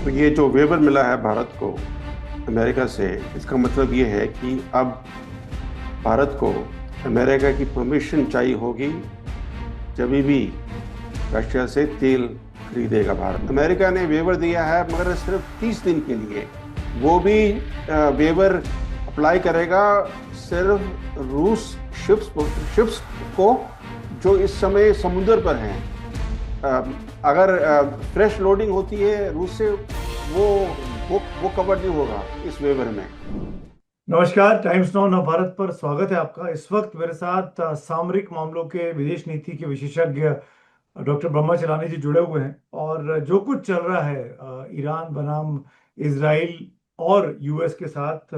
तो ये जो वेवर मिला है भारत को अमेरिका से, इसका मतलब ये है कि अब भारत को अमेरिका की परमिशन चाहिए होगी जब भी रशिया से तेल खरीदेगा भारत। अमेरिका ने वेवर दिया है मगर सिर्फ 30 दिन के लिए। वो भी वेवर अप्लाई करेगा सिर्फ रूस शिप्स को जो इस समय समुद्र पर हैं। अगर फ्रेश लोडिंग होती है रूस से, वो वो कवर नहीं होगा इस वेवर में। नमस्कार। टाइम्स नाउ नवभारत पर स्वागत है आपका। इस वक्त मेरे साथ सामरिक मामलों के विदेश नीति के विशेषज्ञ डॉक्टर ब्रह्मा चलानी जी जुड़े हुए हैं और जो कुछ चल रहा है ईरान बनाम इजराइल और यूएस के साथ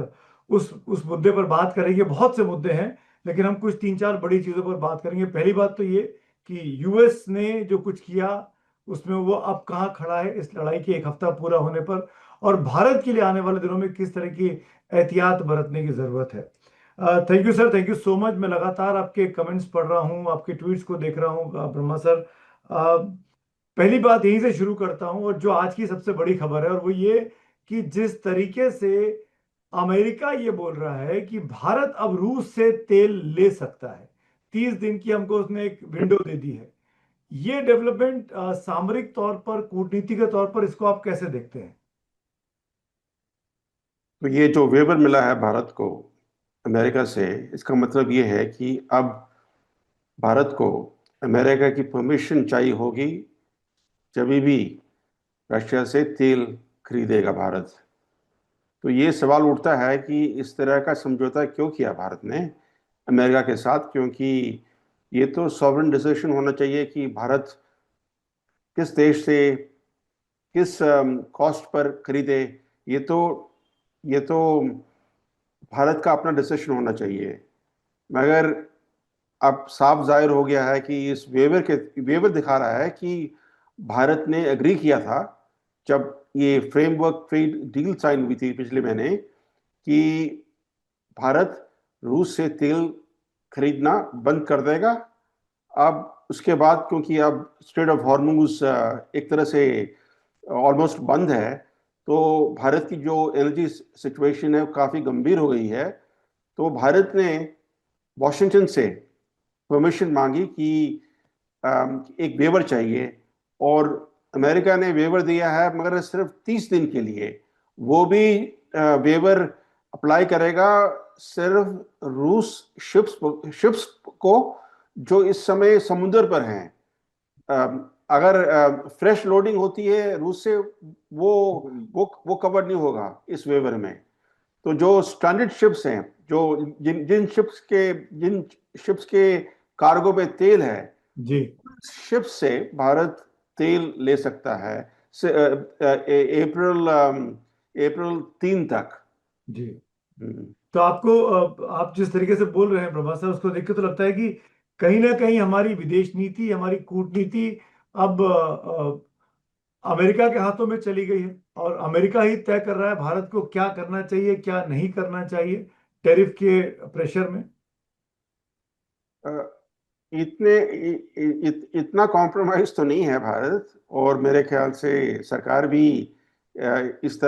उस मुद्दे पर बात करेंगे। बहुत से मुद्दे हैं लेकिन हम कुछ तीन चार बड़ी चीजों पर बात करेंगे। पहली बात तो ये कि यूएस ने जो कुछ किया उसमें वो अब कहाँ खड़ा है इस लड़ाई के एक हफ्ता पूरा होने पर, और भारत के लिए आने वाले दिनों में किस तरह की एहतियात बरतने की जरूरत है। Thank you sir, thank you so much. मैं लगातार आपके कमेंट्स पढ़ रहा हूँ, आपके ट्वीट्स को देख रहा हूँ ब्रह्मा सर। पहली बात यहीं से शुरू करता हूँ और जो आज की सबसे बड़ी खबर है और वो ये कि जिस तरीके से अमेरिका ये बोल रहा है कि भारत अब रूस से तेल ले सकता है, 30 दिन की हमको उसने एक विंडो दे दी है। ये डेवलपमेंट सामरिक तौर पर, कूटनीति के तौर पर, इसको आप कैसे देखते हैं? तो ये जो वेवर मिला है भारत को अमेरिका से, इसका मतलब ये है कि अब भारत को अमेरिका की परमिशन चाहिए होगी जब भी रशिया से तेल खरीदेगा भारत। तो ये सवाल उठता है कि इस तरह का समझौता क्यों किया भारत ने अमेरिका के साथ, क्योंकि ये तो सॉवरेन डिसीजन होना चाहिए कि भारत किस देश से किस कॉस्ट पर खरीदे। ये तो भारत का अपना डिसीजन होना चाहिए। मगर अब साफ जाहिर हो गया है कि इस वेवर दिखा रहा है कि भारत ने एग्री किया था जब ये फ्रेमवर्क ट्रेड डील साइन हुई थी पिछले महीने कि भारत रूस से तेल खरीदना बंद कर देगा। अब उसके बाद क्योंकि अब स्ट्रेट ऑफ हॉर्मुज एक तरह से ऑलमोस्ट बंद है, तो भारत की जो एनर्जी सिचुएशन है वो काफ़ी गंभीर हो गई है। तो भारत ने वॉशिंगटन से परमिशन मांगी कि एक वेवर चाहिए, और अमेरिका ने वेवर दिया है मगर सिर्फ 30 दिन के लिए। वो भी वेवर अप्लाई करेगा सिर्फ रूस शिप्स को जो इस समय समुद्र पर हैं। अगर फ्रेश लोडिंग होती है रूस से, वो वो कवर नहीं होगा इस वेवर में। तो जो स्टैंडर्ड शिप्स हैं, जो जिन जिन शिप्स के कार्गो में तेल है, जी शिप से भारत तेल ले सकता है अप्रैल 3 तक। जी। हम्म। तो आपको आप जिस तरीके से बोल रहे हैं प्रभा सर, उसको देख के तो लगता है कि कहीं ना कहीं हमारी विदेश नीति, हमारी कूटनीति अब अमेरिका के हाथों में चली गई है और अमेरिका ही तय कर रहा है भारत को क्या करना चाहिए, क्या नहीं करना चाहिए टैरिफ के प्रेशर में। अ, इतना कॉम्प्रोमाइज तो नहीं है भारत, और मेरे ख्याल से सरकार भी इस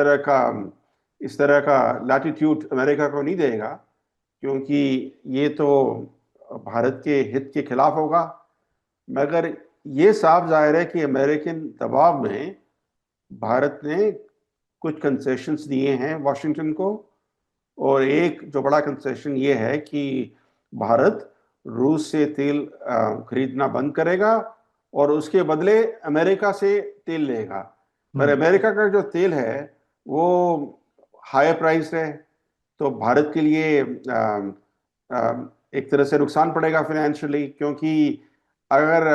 तरह का लैटिट्यूड अमेरिका को नहीं देगा, क्योंकि ये तो भारत के हित के खिलाफ होगा। मगर ये साफ जाहिर है कि अमेरिकन दबाव में भारत ने कुछ कंसेशंस दिए हैं वॉशिंगटन को, और एक जो बड़ा कंसेशन ये है कि भारत रूस से तेल खरीदना बंद करेगा और उसके बदले अमेरिका से तेल लेगा। पर हम्म। अमेरिका का जो तेल है वो हाई प्राइस है, तो भारत के लिए एक तरह से नुकसान पड़ेगा फाइनेंशियली, क्योंकि अगर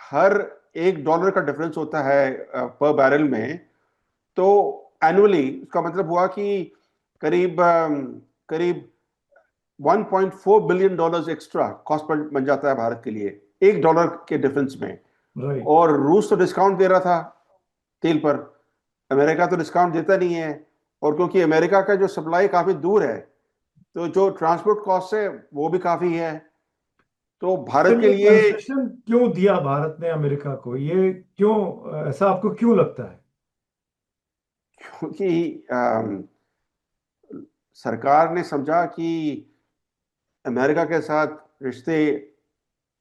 हर $1 का डिफरेंस होता है पर बैरल में, तो एनुअली उसका मतलब हुआ कि करीब 1.4 बिलियन डॉलर्स एक्स्ट्रा कॉस्ट बन जाता है भारत के लिए $1 के डिफरेंस में। राइट। और रूस तो डिस्काउंट दे रहा था तेल पर, अमेरिका तो डिस्काउंट देता नहीं है। और क्योंकि अमेरिका का जो सप्लाई काफी दूर है, तो जो ट्रांसपोर्ट कॉस्ट है वो भी काफी है। तो भारत सर, के ये लिए कंसेशन क्यों दिया भारत ने अमेरिका को? ये क्यों, ऐसा आपको क्यों लगता है? क्योंकि सरकार ने समझा कि अमेरिका के साथ रिश्ते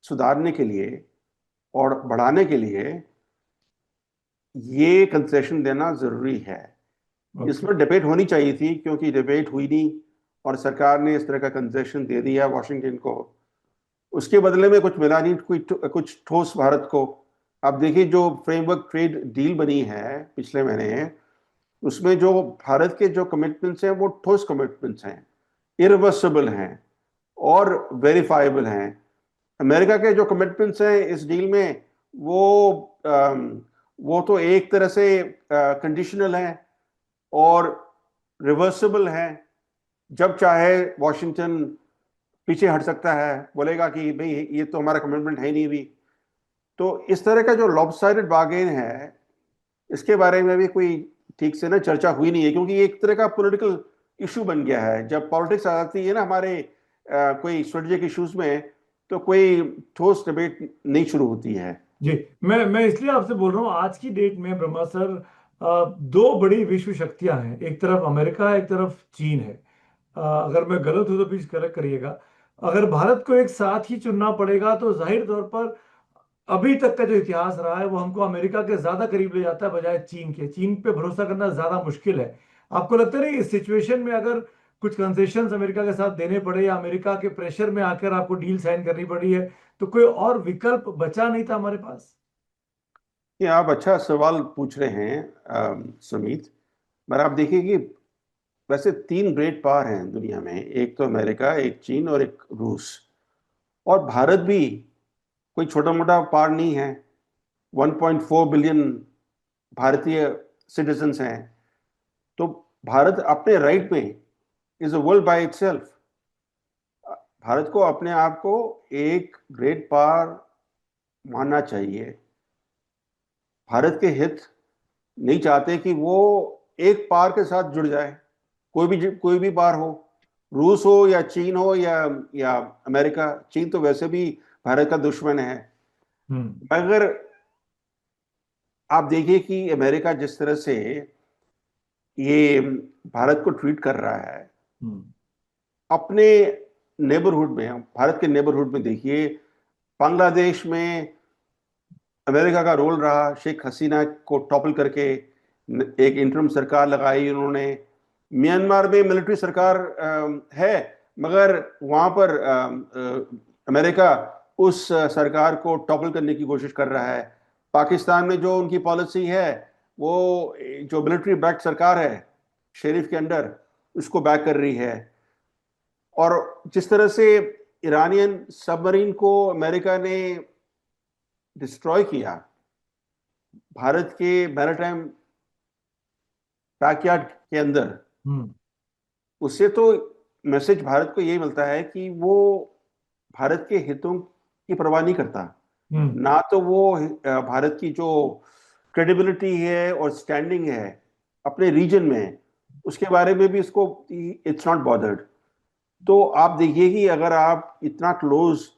सुधारने के लिए और बढ़ाने के लिए ये कंसेशन देना जरूरी है। ओके। इसमें डिबेट होनी चाहिए थी, क्योंकि डिबेट हुई नहीं और सरकार ने इस तरह का कंसेशन दे दिया वॉशिंगटन को। उसके बदले में कुछ मिला नहीं, कुछ ठोस भारत को। अब देखिए, जो फ्रेमवर्क ट्रेड डील बनी है पिछले महीने, उसमें जो भारत के जो कमिटमेंट्स हैं वो ठोस कमिटमेंट्स हैं, इरिवर्सिबल हैं और वेरीफाइबल हैं। अमेरिका के जो कमिटमेंट्स हैं इस डील में, वो वो तो एक तरह से कंडीशनल हैं और रिवर्सिबल हैं। जब चाहे वॉशिंगटन पीछे हट सकता है, बोलेगा कि भाई ये तो हमारा कमिटमेंट है ही नहीं भी। तो इस तरह का जो लॉपसाइडेड बार्गेन है, इसके बारे में भी कोई ठीक से ना चर्चा हुई नहीं है, क्योंकि ये एक तरह का पॉलिटिकल इशू बन गया है। जब पॉलिटिक्स आ जाती है ना हमारे कोई स्ट्रेटेजिक इश्यूज में, तो कोई ठोस डिबेट नहीं शुरू होती है। जी, मैं इसलिए आपसे बोल रहा हूँ, आज की डेट में ब्रह्मा सर, दो बड़ी विश्व शक्तियां हैं, एक तरफ अमेरिका है, एक तरफ चीन है। अगर मैं गलत हूं तो प्लीज करेक्ट करिएगा। अगर भारत को एक साथ ही चुनना पड़ेगा तो जाहिर तौर पर अभी तक का जो इतिहास रहा है वो हमको अमेरिका के ज्यादा करीब ले जाता है बजाय चीन के। चीन पे भरोसा करना ज्यादा मुश्किल है। आपको लगता है इस सिचुएशन में अगर कुछ कंसेशंस अमेरिका के साथ देने पड़े या अमेरिका के प्रेशर में आकर आपको डील साइन करनी पड़ी है, तो कोई और विकल्प बचा नहीं था हमारे पास? ये आप अच्छा सवाल पूछ रहे हैं सुमित। पर आप देखिए कि वैसे तीन ग्रेट पावर हैं दुनिया में, एक तो अमेरिका, एक चीन और एक रूस। और भारत भी कोई छोटा मोटा पावर नहीं है। 1.4 बिलियन भारतीय सिटीजन्स हैं। तो भारत अपने राइट में is a world by itself. Bharat को अपने आप को एक ग्रेट पावर मानना चाहिए। भारत के हित नहीं चाहते कि वो एक पावर के साथ जुड़ जाए, कोई भी पावर हो, रूस हो या चीन हो या अमेरिका। चीन तो वैसे भी भारत का दुश्मन है। हम्म। मगर आप देखिए कि अमेरिका जिस तरह से ये भारत को ट्रीट कर रहा है हम्म। अपने नेबरहुड में, भारत के नेबरहुड में देखिए, बांग्लादेश में अमेरिका का रोल रहा। शेख हसीना को टॉपल करके एक इंटरम सरकार लगाई उन्होंने। म्यांमार में मिलिट्री सरकार है, मगर वहां पर अमेरिका उस सरकार को टॉपल करने की कोशिश कर रहा है। पाकिस्तान में जो उनकी पॉलिसी है, वो जो मिलिट्री बैक्ड सरकार है शेरिफ के अंडर, उसको बैक कर रही है। और जिस तरह से ईरानियन सबमरीन को अमेरिका ने डिस्ट्रॉय किया भारत के मैरीटाइम बैकयार्ड के अंदर, हम्म। उससे तो मैसेज भारत को यही मिलता है कि वो भारत के हितों की परवाह नहीं करता। हम्म। ना तो वो भारत की जो क्रेडिबिलिटी है और स्टैंडिंग है अपने रीजन में, उसके बारे में भी इसको इट्स नॉट बॉदर्ड। तो आप देखिए कि अगर आप इतना क्लोज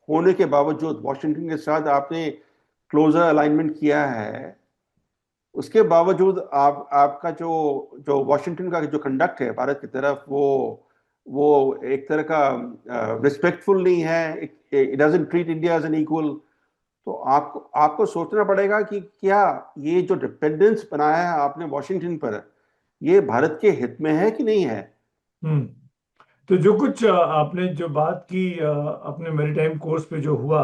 होने के बावजूद वॉशिंगटन के साथ आपने क्लोजर अलाइनमेंट किया है, उसके बावजूद आपका जो जो वॉशिंगटन का जो कंडक्ट है भारत की तरफ, वो एक तरह का रिस्पेक्टफुल नहीं है। It doesn't treat India as an equal. तो आपको आपको सोचना पड़ेगा कि क्या ये जो डिपेंडेंस बनाया है आपने वॉशिंगटन पर, ये भारत के हित में है कि नहीं है। हम्म। तो जो कुछ आपने जो बात की, अपने मैरीटाइम कोर्स पे जो हुआ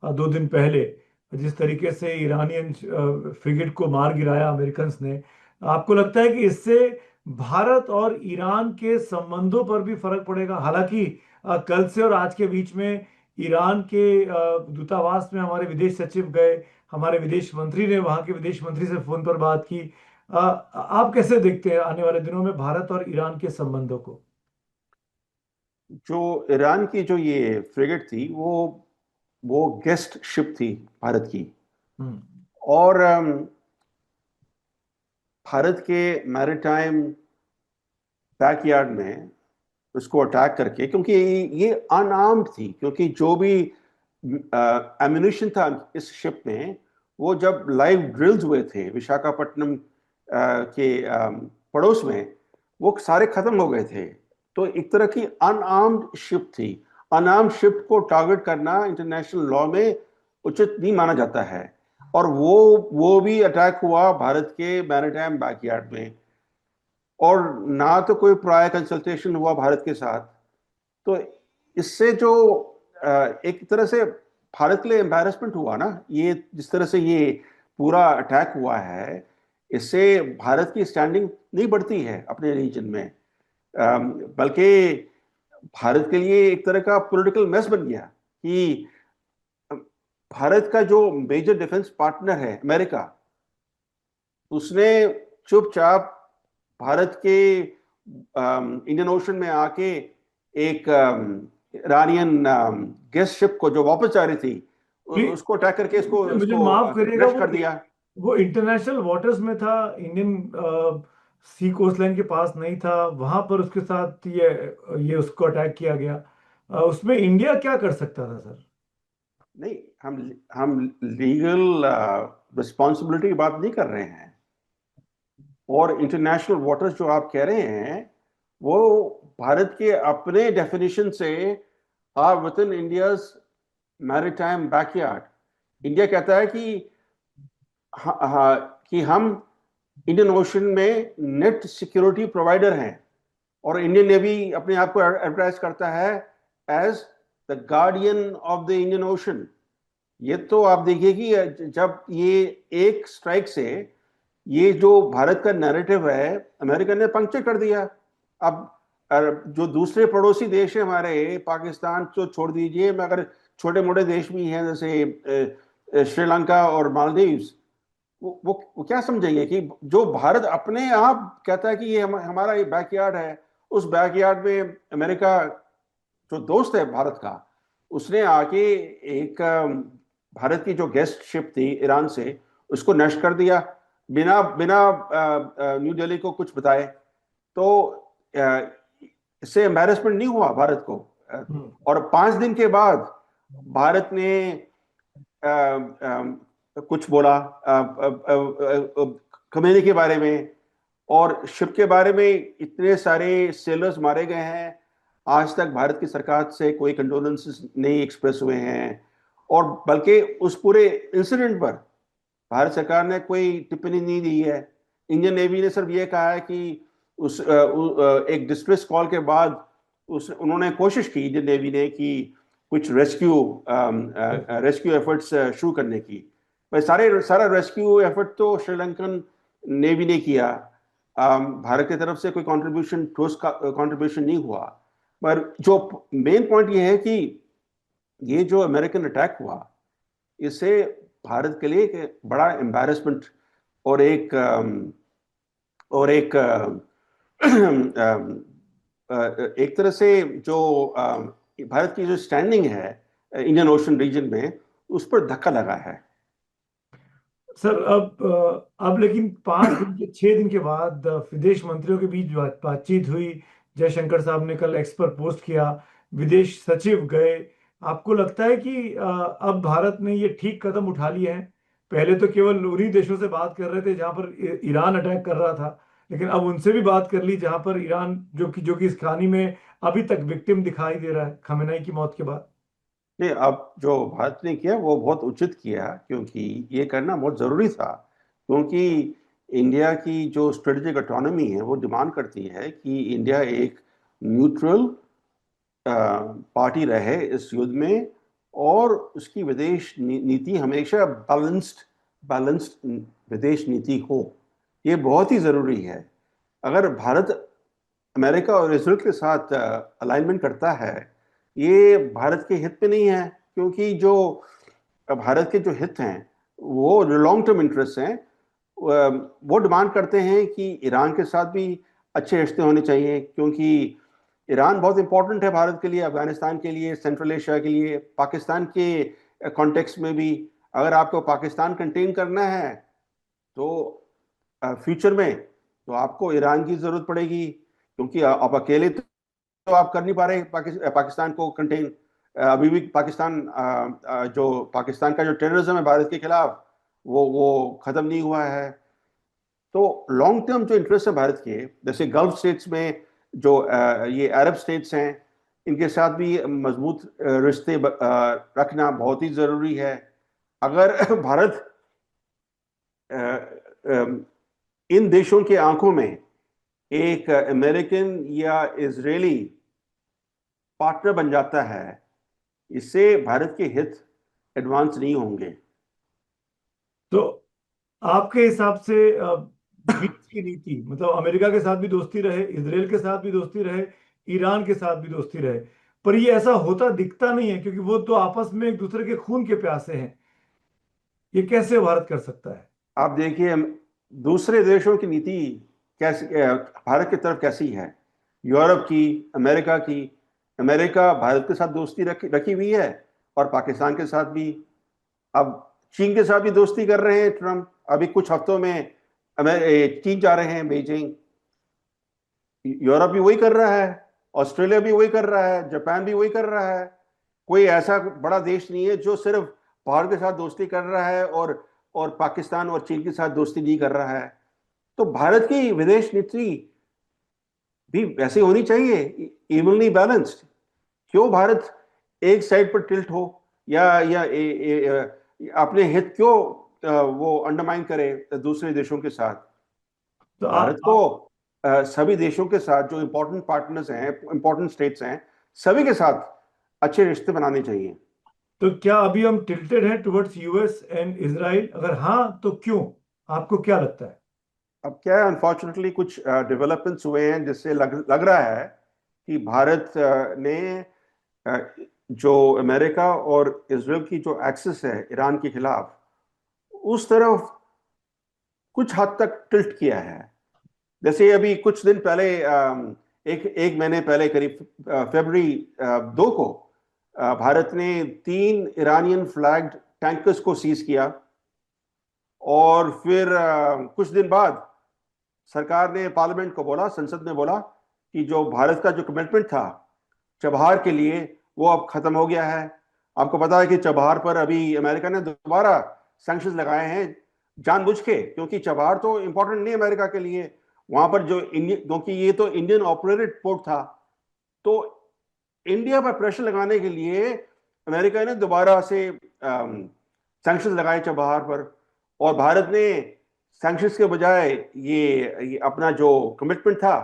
2 दिन पहले, जिस तरीके से ईरानियन फ्रिगेट को मार गिराया अमेरिकन ने, आपको लगता है कि इससे भारत और ईरान के संबंधों पर भी फर्क पड़ेगा? हालांकि कल से और आज के बीच में ईरान के दूतावास में हमारे विदेश सचिव गए, हमारे विदेश मंत्री ने वहां के विदेश मंत्री से फोन पर बात की। आप कैसे देखते हैं आने वाले दिनों में भारत और ईरान के संबंधों को? जो ईरान की जो ये फ्रिगेट थी, वो गेस्ट शिप थी भारत की। हम्म। और भारत के मैरिटाइम बैकयार्ड में उसको अटैक करके, क्योंकि ये अनआर्म्ड थी, क्योंकि जो भी एम्यूनिशन था इस शिप में, वो जब लाइव ड्रिल्स हुए थे विशाखापट्टनम के पड़ोस में, वो सारे खत्म हो गए थे। तो एक तरह की अनआर्म्ड शिप थी। अनआर्म्ड शिप को टारगेट करना इंटरनेशनल लॉ में उचित नहीं माना जाता है। और वो भी अटैक हुआ भारत के मैरीटाइम बैकयार्ड में, और ना तो कोई प्रायर कंसल्टेशन हुआ भारत के साथ। तो इससे जो एक तरह से भारत के लिए एम्बैरेसमेंट हुआ ना, ये जिस तरह से ये पूरा अटैक हुआ है, इससे भारत की स्टैंडिंग नहीं बढ़ती है अपने रीजन में, बल्कि भारत के लिए एक तरह का पॉलिटिकल मेस बन गया कि भारत का जो मेजर डिफेंस पार्टनर है अमेरिका, उसने चुपचाप भारत के इंडियन ओशन में आके एक ईरानियन गेस्ट शिप को जो वापस जा रही थी, उसको अटैक करके इसको मुझे उसको माफ करिएगा, नष्ट कर दिया। वो इंटरनेशनल वाटर्स में था, इंडियन सी कोस्ट लाइन के पास नहीं था, वहां पर उसके साथ ये उसको अटैक किया गया। उसमें इंडिया क्या कर सकता था सर? नहीं, हम लीगल रिस्पॉन्सिबिलिटी की बात नहीं कर रहे हैं। और इंटरनेशनल वाटर्स जो आप कह रहे हैं, वो भारत के अपने डेफिनेशन से are within India's maritime backyard. India कहता है कि हम इंडियन ओशन में नेट सिक्योरिटी प्रोवाइडर हैं, और इंडियन नेवी अपने आप को एडवर्टाइज करता है as the guardian of the Indian Ocean. ये तो आप देखिए कि जब ये एक स्ट्राइक से ये जो भारत का नैरेटिव है, अमेरिका ने पंक्चर कर दिया। अब जो दूसरे पड़ोसी देश है हमारे, पाकिस्तान तो छोड़ दीजिए, मगर छोटे मोटे देश भी हैं जैसे श्रीलंका और मालदीव्स, वो क्या समझेंगे कि जो भारत अपने आप कहता है कि ये हमारा ये बैकयार्ड है, उस बैकयार्ड में अमेरिका जो दोस्त है भारत का, उसने आके एक भारत की जो गेस्ट शिप थी ईरान से, उसको नष्ट कर दिया बिना बिना न्यू दिल्ली को कुछ बताए। तो इससे एम्बैरेसमेंट नहीं हुआ भारत को। और 5 दिन के बाद भारत ने कुछ बोला खमेनी के बारे में, और शिप के बारे में इतने सारे सेलर्स मारे गए हैं, आज तक भारत की सरकार से कोई कंडोलेंसेस नहीं एक्सप्रेस हुए हैं। और बल्कि उस पूरे इंसिडेंट पर भारत सरकार ने कोई टिप्पणी नहीं दी है। इंडियन नेवी ने सिर्फ ये कहा है कि एक डिस्ट्रेस कॉल के बाद उन्होंने कोशिश की, इंडियन नेवी ने, कि कुछ रेस्क्यू एफर्ट्स शुरू करने की। भाई सारा रेस्क्यू एफर्ट तो श्रीलंकन नेवी ने किया। भारत की तरफ से कोई कंट्रीब्यूशन, ठोस कंट्रीब्यूशन नहीं हुआ। पर जो मेन पॉइंट ये है कि ये जो अमेरिकन अटैक हुआ, इससे भारत के लिए एक बड़ा एम्बैरेसमेंट और एक तरह से जो भारत की जो स्टैंडिंग है इंडियन ओशन रीजन में, उस पर धक्का लगा है। सर अब लेकिन 5 दिन के 6 दिन के बाद विदेश मंत्रियों के बीच बातचीत हुई। जयशंकर साहब ने कल एक्स पर पोस्ट किया, विदेश सचिव गए। आपको लगता है कि अब भारत ने ये ठीक कदम उठा लिए हैं? पहले तो केवल उन्हीं देशों से बात कर रहे थे जहां पर ईरान अटैक कर रहा था, लेकिन अब उनसे भी बात कर ली जहां पर ईरान, जो कि इस कहानी में अभी तक विक्टिम दिखाई दे रहा है खमेनेई की मौत के बाद। नहीं, अब जो भारत ने किया वो बहुत उचित किया, क्योंकि ये करना बहुत ज़रूरी था। क्योंकि इंडिया की जो स्ट्रेटेजिक ऑटोनॉमी है वो डिमांड करती है कि इंडिया एक न्यूट्रल पार्टी रहे इस युद्ध में, और उसकी विदेश नीति हमेशा बैलेंस्ड विदेश नीति हो। ये बहुत ही ज़रूरी है। अगर भारत अमेरिका और इसराइल के साथ अलाइनमेंट करता है, ये भारत के हित में नहीं है। क्योंकि जो भारत के जो हित हैं वो लॉन्ग टर्म इंटरेस्ट हैं। वो डिमांड करते हैं कि ईरान के साथ भी अच्छे रिश्ते होने चाहिए, क्योंकि ईरान बहुत इंपॉर्टेंट है भारत के लिए, अफगानिस्तान के लिए, सेंट्रल एशिया के लिए, पाकिस्तान के कॉन्टेक्स्ट में भी। अगर आपको पाकिस्तान कंटेन करना है तो फ्यूचर में तो आपको ईरान की ज़रूरत पड़ेगी, क्योंकि आप अकेले तो आप कर नहीं पा रहे पाकिस्तान को कंटेन। अभी भी पाकिस्तान का जो टेररिज्म है भारत के खिलाफ, वो खत्म नहीं हुआ है। तो लॉन्ग टर्म जो इंटरेस्ट है भारत के, जैसे गल्फ स्टेट्स में जो ये अरब स्टेट्स हैं, इनके साथ भी मजबूत रिश्ते रखना बहुत ही जरूरी है। अगर भारत अ, अ, इन देशों के आंखों में एक अमेरिकन या इजरायली पार्टनर बन जाता है, इससे भारत के हित एडवांस नहीं होंगे। तो आपके हिसाब से बीच की नीति मतलब अमेरिका के साथ भी दोस्ती रहे, इसराइल के साथ भी दोस्ती रहे, ईरान के साथ भी दोस्ती रहे, पर ये ऐसा होता दिखता नहीं है क्योंकि वो तो आपस में एक दूसरे के खून के प्यासे हैं। ये कैसे भारत कर सकता है? आप देखिए दूसरे देशों की नीति कैसी भारत की तरफ कैसी है, यूरोप की, अमेरिका की। अमेरिका भारत के साथ दोस्ती रखी रखी हुई है, और पाकिस्तान के साथ भी। अब चीन के साथ भी दोस्ती कर रहे हैं ट्रम्प। अभी कुछ हफ्तों में चीन जा रहे हैं, बीजिंग। यूरोप भी वही कर रहा है, ऑस्ट्रेलिया भी वही कर रहा है, जापान भी वही कर रहा है। कोई ऐसा बड़ा देश नहीं है जो सिर्फ भारत के साथ दोस्ती कर रहा है और पाकिस्तान और चीन के साथ दोस्ती नहीं कर रहा है। तो भारत की विदेश नीति भी वैसे होनी चाहिए, इवनली बैलेंस्ड। क्यों भारत एक साइड पर टिल्ट हो, या अपने हित क्यों वो अंडरमाइन करे दूसरे देशों के साथ। तो भारत को सभी देशों के साथ, जो इंपॉर्टेंट पार्टनर्स हैं, इंपॉर्टेंट स्टेट्स हैं, सभी के साथ अच्छे रिश्ते बनाने चाहिए। तो क्या अभी हम टिल्टेड हैं टुवर्ड्स यूएस एंड इसराइल? अगर हाँ तो क्यों? आपको क्या लगता है? अब क्या है, अनफॉर्चुनेटली कुछ डेवलपमेंट्स हुए हैं जिससे लग रहा है कि भारत ने अ, जो अमेरिका और इसराइल की जो एक्सेस है ईरान के खिलाफ, उस तरफ कुछ हद तक टिल्ट किया है। जैसे अभी कुछ दिन पहले, एक एक महीने पहले, करीब फरवरी 2 को भारत ने 3 ईरानियन फ्लैग्ड टैंकर्स को सीज किया। और फिर कुछ दिन बाद सरकार ने पार्लियामेंट को बोला, संसद में बोला कि जो भारत का जो कमिटमेंट था चबहार के लिए, वो अब खत्म हो गया है। आपको पता है कि चबहार पर अभी अमेरिका ने दोबारा सैंक्शंस लगाए हैं, जानबूझ के, क्योंकि चबहार तो इंपॉर्टेंट नहीं अमेरिका के लिए। वहां पर जो इंडियन, क्योंकि ये तो इंडियन ऑपरेटेड पोर्ट था, तो इंडिया पर प्रेशर लगाने के लिए अमेरिका ने दोबारा से सैंक्शंस लगाए चबहार पर। और भारत ने सैंक्शंस के बजाय ये अपना जो कमिटमेंट था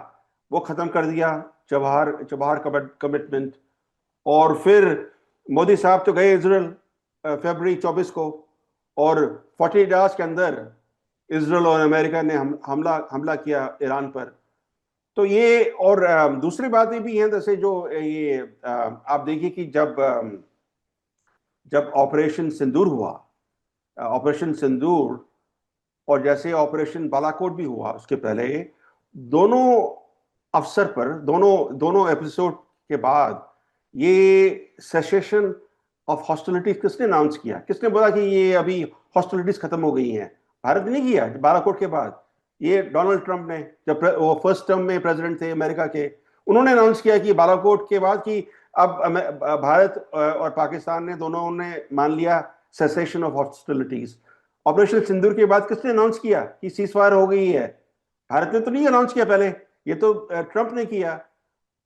वो खत्म कर दिया, चबहार चबहार कमिटमेंट। और फिर मोदी साहब तो गए इसराइल फरवरी 24 को, और 48 आवर्स के अंदर इसराइल और अमेरिका ने हमला हमला किया ईरान पर। तो ये, और दूसरी बातें भी हैं, जैसे जो ये आप देखिए कि जब ऑपरेशन सिंदूर हुआ, ऑपरेशन सिंदूर, और जैसे ऑपरेशन बालाकोट भी हुआ उसके पहले, दोनों अवसर पर, दोनों दोनों एपिसोड के बाद, ये सेसेशन ऑफ हॉस्टिलिटीज किसने अनाउंस किया, किसने बोला कि ये अभी हॉस्टिलिटीज खत्म हो गई हैं? भारत ने किया बालाकोट के बाद। ये डोनाल्ड ट्रंप ने, जब वो फर्स्ट टर्म में प्रेसिडेंट थे अमेरिका के, उन्होंने अनाउंस किया कि बालाकोट के बाद कि अब भारत और पाकिस्तान ने दोनों ने मान लिया सेसेशन ऑफ हॉस्टिलिटीज। ऑपरेशन सिंदूर के बाद किसने अनाउंस किया कि सीज फायर हो गई है? भारत ने तो नहीं अनाउंस किया पहले, ये तो ट्रंप ने किया।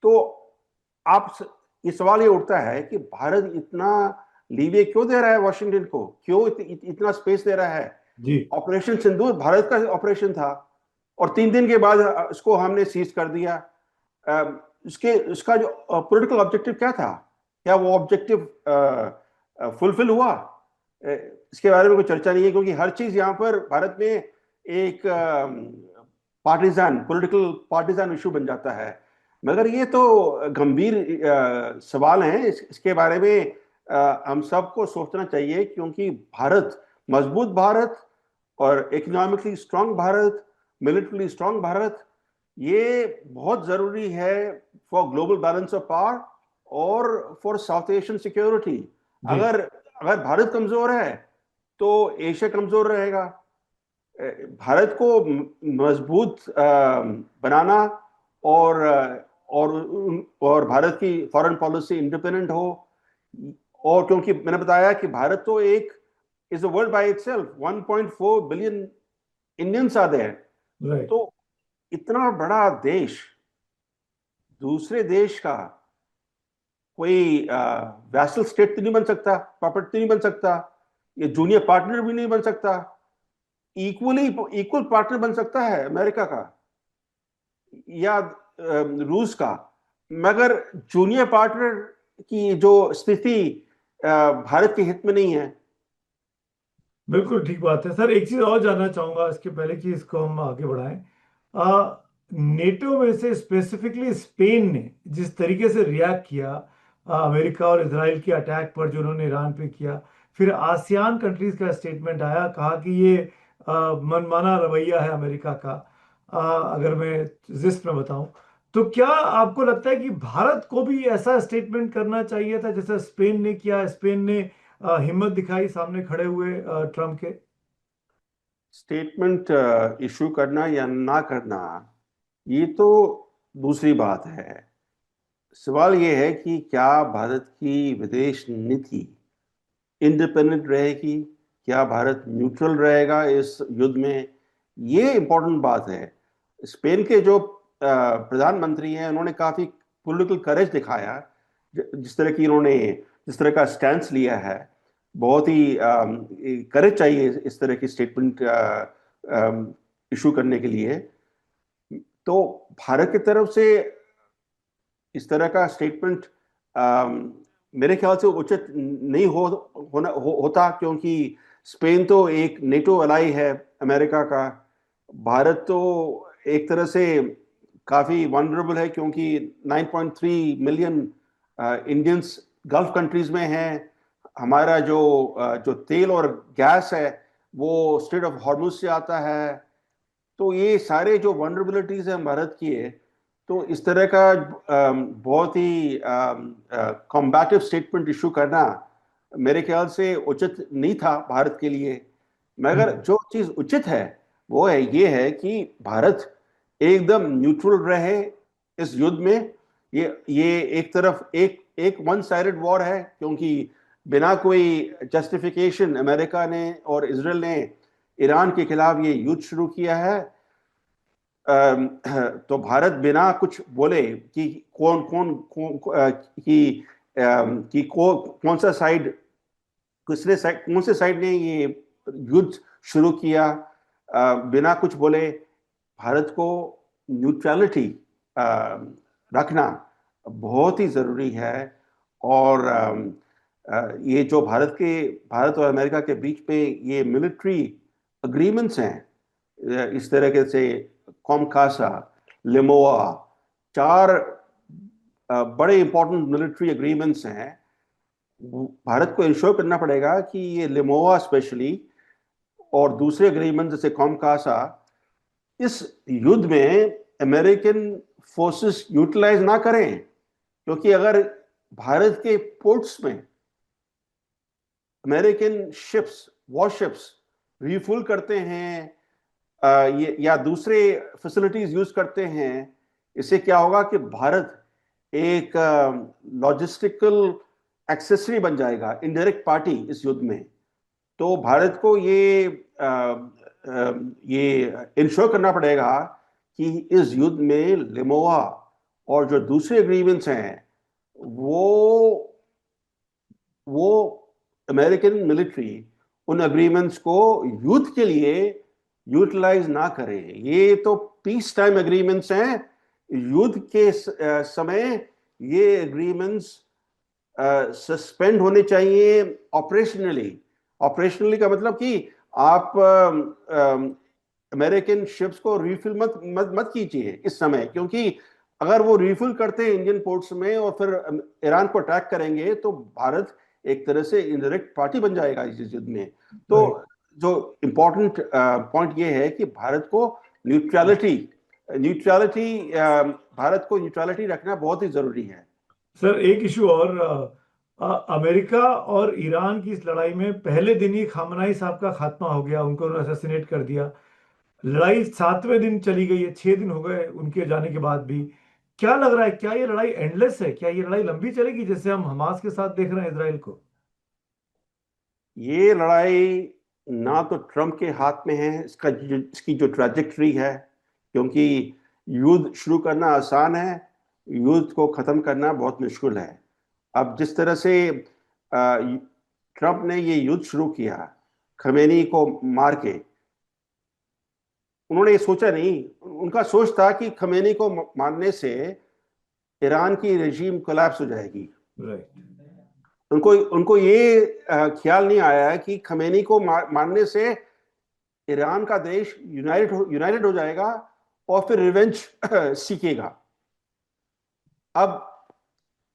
तो आप ये सवाल ये उठता है कि भारत इतना लीवे क्यों दे रहा है वॉशिंगटन को, क्यों इतना स्पेस दे रहा है? जी। ऑपरेशन सिंदूर भारत का ऑपरेशन था, और 3 दिन के बाद इसको हमने सीज कर दिया। इसके इसका जो पॉलिटिकल ऑब्जेक्टिव क्या था? क्या वो ऑब्जेक्टिव फुलफिल हुआ? इसके बारे में कोई चर्चा नहीं है, क्योंकि हर चीज यहाँ पर भारत में एक पार्टिजान, पॉलिटिकल पार्टिजान इशू बन जाता है। मगर ये तो गंभीर सवाल हैं, इसके बारे में हम सबको सोचना चाहिए, क्योंकि भारत, मजबूत भारत और economically strong Bharat, मिलिट्रली strong Bharat, ये बहुत जरूरी है for global balance of power और फॉर साउथ एशियन सिक्योरिटी। जी। अगर अगर भारत कमजोर है तो एशिया कमजोर रहेगा। भारत को मजबूत बनाना, और और और भारत की फॉरेन पॉलिसी इंडिपेंडेंट हो। और क्योंकि मैंने बताया कि भारत तो एक is a world by itself, 1.4 billion Indians are there. Right. तो इतना बड़ा देश दूसरे देश का कोई वैसल स्टेट तो नहीं बन सकता, पॉपेट तो नहीं बन सकता, ये जूनियर पार्टनर भी नहीं बन सकता। इक्वली इक्वल पार्टनर बन सकता है अमेरिका का या रूस का, मगर जूनियर पार्टनर की जो स्थिति भारत के हित में नहीं है। बिल्कुल ठीक बात है सर। एक चीज और जानना चाहूंगा इसके पहले कि इसको हम आगे बढ़ाएं। नेटो में से स्पेसिफिकली स्पेन ने जिस तरीके से रिएक्ट किया अमेरिका और इसराइल के अटैक पर जो उन्होंने ईरान पे किया, फिर आसियान कंट्रीज का स्टेटमेंट आया, कहा कि ये मनमाना रवैया है अमेरिका का। अगर मैं जिस में बताऊं, तो क्या आपको लगता है कि भारत को भी ऐसा स्टेटमेंट करना चाहिए था जैसा स्पेन ने किया? स्पेन ने हिम्मत दिखाई सामने खड़े हुए ट्रम्प के। स्टेटमेंट इशू करना या ना करना ये तो दूसरी बात है। सवाल ये है कि क्या भारत की विदेश नीति इंडिपेंडेंट रहेगी, क्या भारत न्यूट्रल रहेगा इस युद्ध में, ये इंपॉर्टेंट बात है। स्पेन के जो प्रधानमंत्री हैं उन्होंने काफी पॉलिटिकल करेज दिखाया। जिस तरह की इन्होंने जिस तरह का स्टैंड लिया है, बहुत ही करेज चाहिए इस तरह की स्टेटमेंट इशू करने के लिए। तो भारत की तरफ से इस तरह का स्टेटमेंट मेरे ख्याल से उचित नहीं होता, क्योंकि स्पेन तो एक नेटो अलाई है अमेरिका का। भारत तो एक तरह से काफी वनरेबल है, क्योंकि 9.3 मिलियन इंडियंस गल्फ कंट्रीज में हैं। हमारा जो तेल और गैस है वो स्ट्रेट ऑफ हॉर्मुज से आता है। तो ये सारे जो वनरेबिलिटीज हैं भारत की है, तो इस तरह का बहुत ही कॉम्बैटिव स्टेटमेंट इशू करना मेरे ख्याल से उचित नहीं था भारत के लिए। मगर हम्म। जो चीज उचित है वो है ये है कि भारत एकदम न्यूट्रल रहे इस युद्ध में। ये एक तरफ एक एक वन साइडेड वॉर है, क्योंकि बिना कोई जस्टिफिकेशन अमेरिका ने और इसराइल ने ईरान के खिलाफ ये युद्ध शुरू किया है। तो भारत बिना कुछ बोले कि कौन कौन कौन सा साइड, कौन से साइड ने ये युद्ध शुरू किया, बिना कुछ बोले भारत को न्यूट्रलिटी रखना बहुत ही जरूरी है। और ये जो भारत और अमेरिका के बीच में ये मिलिट्री अग्रीमेंट्स हैं, इस तरीके से कॉमकासा, लिमोआ, चार बड़े इंपॉर्टेंट मिलिट्री एग्रीमेंट्स हैं। भारत को इंश्योर करना पड़ेगा कि ये लिमोआ स्पेशली और दूसरे एग्रीमेंट जैसे कॉमकासा इस युद्ध में अमेरिकन फोर्सेस यूटिलाइज ना करें। क्योंकि अगर भारत के पोर्ट्स में अमेरिकन शिप्स, वॉरशिप्स रिफ्यूल करते हैं या दूसरे फैसिलिटीज यूज करते हैं, इससे क्या होगा कि भारत एक लॉजिस्टिकल एक्सेसरी बन जाएगा, इनडायरेक्ट पार्टी इस युद्ध में। तो भारत को ये इंश्योर करना पड़ेगा कि इस युद्ध में लिमोआ और जो दूसरे एग्रीमेंट्स हैं वो वो अमेरिकन मिलिट्री उन एग्रीमेंट्स को युद्ध के लिए यूटिलाइज ना करे। ये तो पीस टाइम एग्रीमेंट्स हैं। युद्ध के समय ये एग्रीमेंट्स सस्पेंड होने चाहिए ऑपरेशनली। ऑपरेशनली का मतलब कि आप अमेरिकन शिप्स को रिफिल मत कीजिए इस समय, क्योंकि अगर वो रिफिल करते हैं इंडियन पोर्ट्स में और फिर ईरान को अटैक करेंगे तो भारत एक तरह से इनडायरेक्ट पार्टी बन जाएगा इस युद्ध में। तो राइट। जो इम्पोर्टेंट पॉइंट ये है कि भारत को न्यूट्रलिटी न्यूट्रलिटी भारत को न्यूट्रलिटी रखना बहुत ही जरूरी है। सर एक इशू और, अमेरिका और ईरान की इस लड़ाई में पहले दिन ही खामनाई साहब का खात्मा हो गया, उनको असैसिनेट कर दिया। लड़ाई 7वें दिन चली गई है, 6 दिन हो गए उनके जाने के बाद भी। क्या लग रहा है, क्या ये लड़ाई एंडलेस है? क्या ये लड़ाई लंबी चलेगी जैसे हम हमास के साथ देख रहे हैं इसराइल को? ये लड़ाई ना तो ट्रम्प के हाथ में है, इसकी जो ट्रैजेक्टरी है। क्योंकि युद्ध शुरू करना आसान है, युद्ध को खत्म करना बहुत मुश्किल है। अब जिस तरह से ट्रंप ने ये युद्ध शुरू किया खमेनी को मार के, उन्होंने ये सोचा नहीं, उनका सोच था कि खमेनी को मारने से ईरान की रेजीम कोलैप्स हो जाएगी। उनको ये ख्याल नहीं आया कि खमेनी को मारने से ईरान का देश यूनाइटेड हो जाएगा और फिर रिवेंज सीखेगा। अब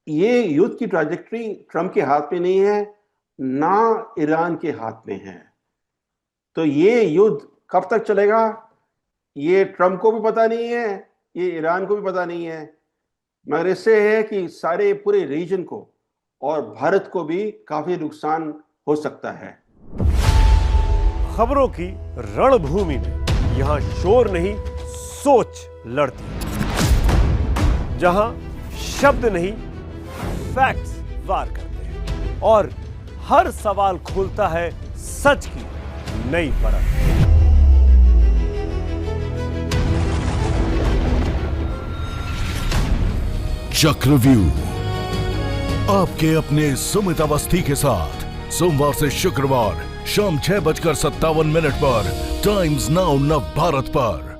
ये युद्ध की ट्रैजेक्टरी ट्रंप के हाथ में नहीं है, ना ईरान के हाथ में है। तो ये युद्ध कब तक चलेगा ये ट्रंप को भी पता नहीं है, ये ईरान को भी पता नहीं है, मगर इससे है कि सारे पूरे रीजन को और भारत को भी काफी नुकसान हो सकता है। खबरों की रणभूमि में यहां शोर नहीं सोच लड़ती है, जहां शब्द नहीं फैक्ट्स वार करते हैं और हर सवाल खोलता है सच की नई परत। चक्रव्यूह आपके अपने सुमित अवस्थी के साथ सोमवार से शुक्रवार शाम 6:57 पर टाइम्स नाउ नव भारत पर।